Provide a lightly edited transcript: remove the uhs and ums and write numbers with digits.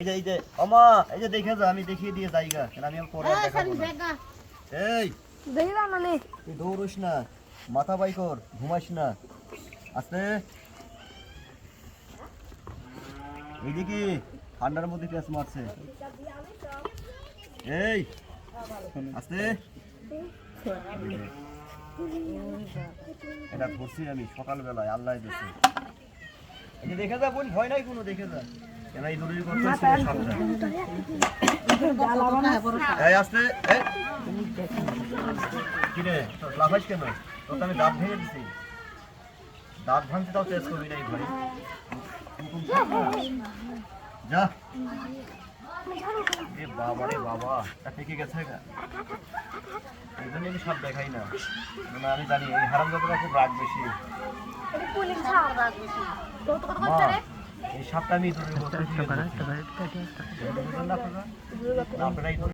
এই যে আমা এই যে দেখে যা আমি দেখিয়ে দিয়ে যাইগা কেন আমি পরে আর দেখাবো না। এই দেখি না নালে তুই দৌড়িস না, মাথা বাই কর, ঘুমাইস না। আস্তে এইদিকে ঠান্ডার মধ্যে প্যাঁচ মারছে। এই আস্তে এটা ধরছি আমি সকালবেলায়, আল্লাহ দিয়েছে। এই যে দেখে যা বোন, ভয় নাই কোনো, দেখে যা কেন এই দড়ির কথা এই আস্তে এই কিরে তোর লাফাইস কেন? তোর তো আমি দাঁত ভেঙে দিছি, দাঁত ভাঙছি তাও চেস করবি না এই ঘরে। যা এ বাবা রে বাবা, তা থেকে গেছে গা। এই জন্য আমি সব দেখাই না, মানে আমি জানি এই হারামজাদারা খুব রাগ বেশি। মা, এই সাপটা আমি তোর